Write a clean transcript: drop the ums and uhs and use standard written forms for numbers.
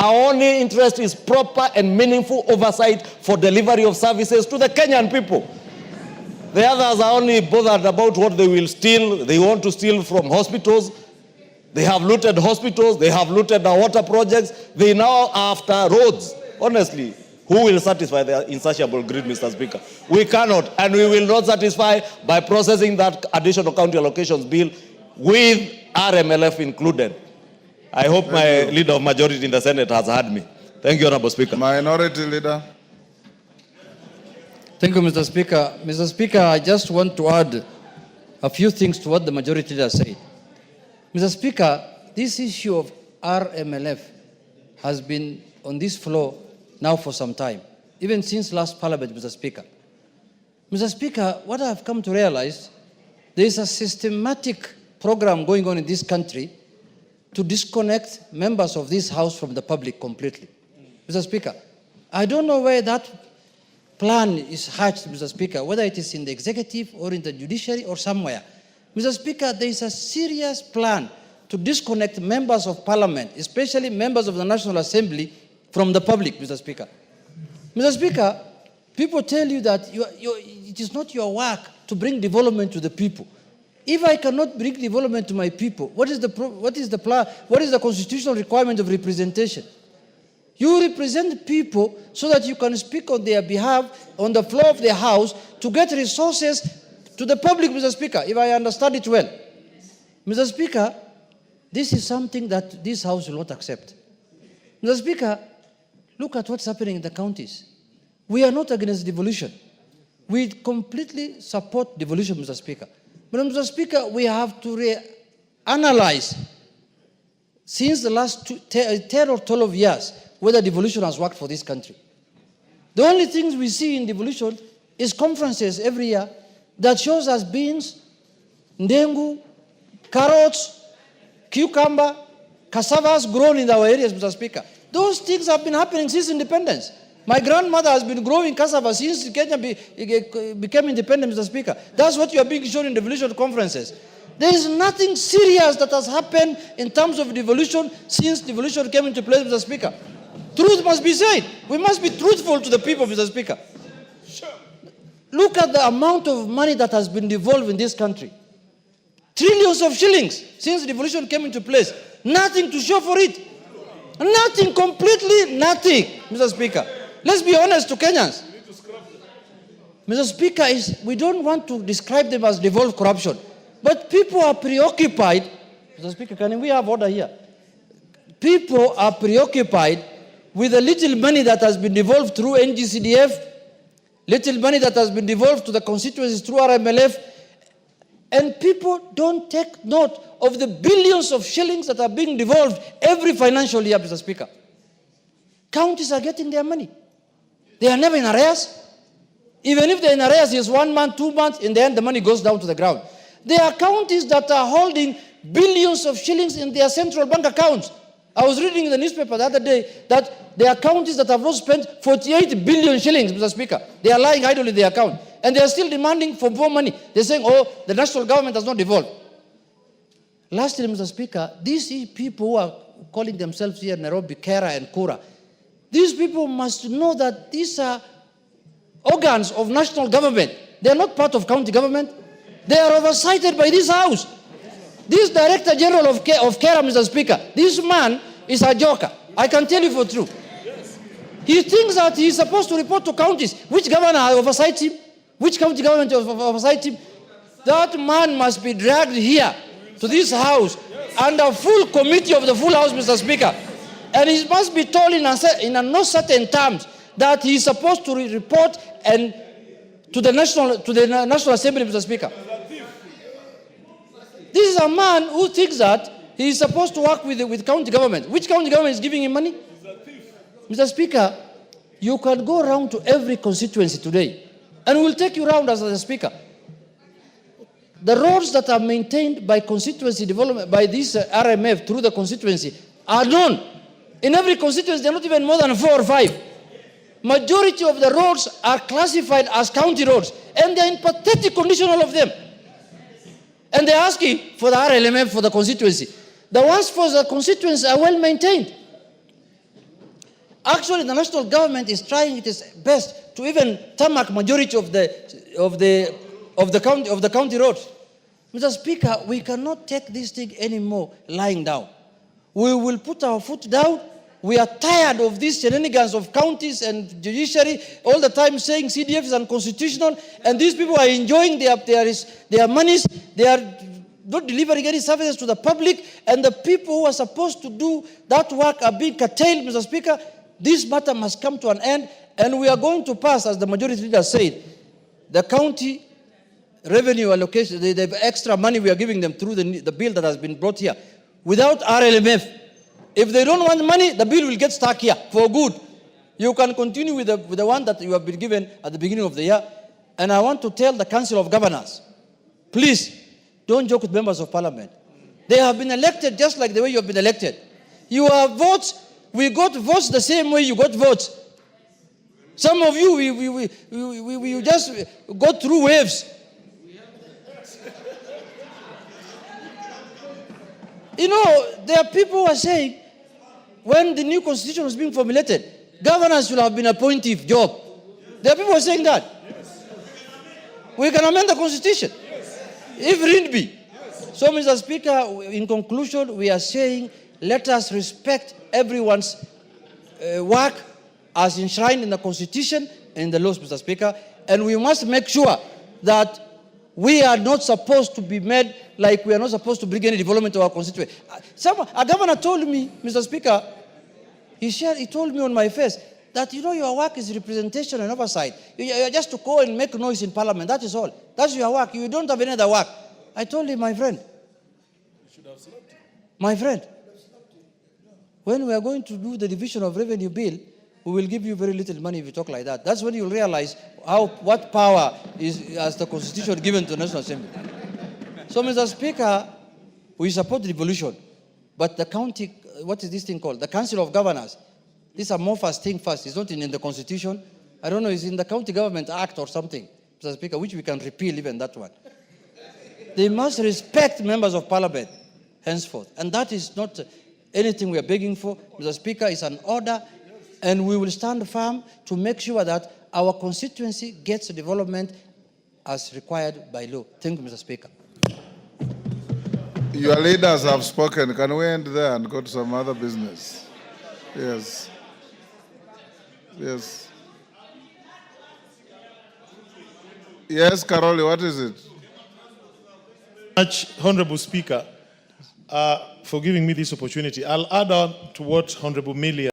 Our only interest is proper and meaningful oversight for delivery of services to the Kenyan people. The others are only bothered about what they will steal. They want to steal from hospitals. They have looted hospitals. They have looted our water projects. They now are after roads. Honestly, who will satisfy the insatiable greed, Mr. Speaker? We cannot, and we will not satisfy by processing that additional county allocations bill with RMLF included. I hope my leader of majority in the Senate has heard me. Thank you, Honorable Speaker. Minority Leader. Thank you, Mr. Speaker. Mr. Speaker, I just want to add a few things to what the majority leader said. Mr. Speaker, this issue of RMLF has been on this floor now for some time, even since last Parliament, Mr. Speaker. Mr. Speaker, what I have come to realize, there is a systematic program going on in this country to disconnect members of this House from the public completely. Mr. Speaker, I don't know where that plan is hatched, Mr. Speaker, whether it is in the executive or in the judiciary or somewhere. Mr. Speaker, there is a serious plan to disconnect members of parliament, especially members of the National Assembly, from the public, Mr. Speaker. Mr. Speaker, people tell you that it is not your work to bring development to the people. If I cannot bring development to my people, what is the constitutional requirement of representation? You represent people so that you can speak on their behalf on the floor of the House to get resources to the public, Mr. Speaker, if I understand it well. Mr. Speaker, this is something that this House will not accept. Mr. Speaker, look at what's happening in the counties. We are not against devolution. We completely support devolution, Mr. Speaker. But, Mr. Speaker, we have to reanalyze since the last 10 or 12 years whether devolution has worked for this country. The only things we see in devolution is conferences every year that shows us beans, ndengu, carrots, cucumber, cassavas grown in our areas, Mr. Speaker. Those things have been happening since independence. My grandmother has been growing cassava since Kenya became independent, Mr. Speaker. That's what you are being shown in devolution conferences. There is nothing serious that has happened in terms of devolution since devolution came into place, Mr. Speaker. Truth must be said. We must be truthful to the people, Mr. Speaker. Look at the amount of money that has been devolved in this country. Trillions of shillings since devolution came into place. Nothing to show for it. Nothing, completely nothing, Mr. Speaker. Let's be honest to Kenyans. Mr. Speaker, we don't want to describe them as devolved corruption. But people are preoccupied. Mr. Speaker, can we have order here? People are preoccupied with the little money that has been devolved through NGCDF, little money that has been devolved to the constituencies through RMLF, and people don't take note of the billions of shillings that are being devolved every financial year, Mr. Speaker. Counties are getting their money. They are never in arrears. Even if they're in arrears, it's 1 month, 2 months, in the end the money goes down to the ground. There are counties that are holding billions of shillings in their central bank accounts. I was reading in the newspaper the other day that there are counties that have not spent 48 billion shillings, Mr. Speaker. They are lying idle in their account. And they are still demanding for more money. They're saying, oh, the national government has not devolved. Lastly, Mr. Speaker, these people who are calling themselves here in Nairobi, Kera and Kura, these people must know that these are organs of national government. They are not part of county government. They are oversighted by this House. This Director General of Kera, Mr. Speaker, this man is a joker. I can tell you for true. He thinks that he is supposed to report to counties. Which governor oversights him? Which county government oversights him? That man must be dragged here to this House under full committee of the full House, Mr. Speaker. And he must be told in no certain terms that he is supposed to report and to the National Assembly, Mr. Speaker. This is a man who thinks that he is supposed to work with county government. Which county government is giving him money? Mr. Speaker, you can go around to every constituency today, and we'll take you around as a speaker. The roads that are maintained by constituency development, by this RMF through the constituency, are known. In every constituency, they're not even more than 4 or 5. Majority of the roads are classified as county roads, and they're in pathetic condition, all of them. And they're asking for the RMLF for the constituency. The ones for the constituency are well maintained. Actually, the national government is trying its best to even tarmac majority of the county roads. Mr. Speaker, we cannot take this thing anymore lying down. We will put our foot down. We are tired of these shenanigans of counties and judiciary all the time saying CDF is unconstitutional, and these people are enjoying their monies. They are not delivering any services to the public, and the people who are supposed to do that work are being curtailed. Mr. Speaker, this matter must come to an end, and we are going to pass, as the majority leader said, the county revenue allocation, the extra money we are giving them through the bill that has been brought here, without RMLF. If they don't want money, the bill will get stuck here for good. You can continue with the one that you have been given at the beginning of the year. And I want to tell the Council of Governors, please, don't joke with members of parliament. They have been elected just like the way you have been elected. Your votes, we got votes the same way you got votes. Some of you, we just go through waves. You know, there are people who are saying, when the new constitution was being formulated, governors should have been appointed job. There are people who are saying that. Yes. We can amend the constitution. Yes. If need be. Yes. So, Mr. Speaker, in conclusion, we are saying, let us respect everyone's work as enshrined in the constitution and in the laws, Mr. Speaker, and we must make sure that we are not supposed to be made like we are not supposed to bring any development to our constituency. A governor told me, Mr. Speaker, he told me on my face that, you know, your work is representation and oversight. You are just to go and make noise in parliament. That is all. That's your work. You don't have any other work. I told him, my friend, when we are going to do the division of revenue bill, we will give you very little money if you talk like that. That's when you'll realize what power has the constitution given to the National Assembly. So, Mr. Speaker, we support the devolution, but the county, what is this thing called? The Council of Governors. These are more first thing first. It's not in the constitution. I don't know, it's in the County Government Act or something, Mr. Speaker, which we can repeal even that one. They must respect members of parliament henceforth. And that is not anything we are begging for. Mr. Speaker, it's an order, and we will stand firm to make sure that our constituency gets development as required by law. Thank you, Mr. Speaker. Your leaders have spoken. Can we end there and go to some other business? Yes. Yes. Yes, Caroli, what is it? Much, Honorable Speaker, for giving me this opportunity. I'll add on to what Honorable Melia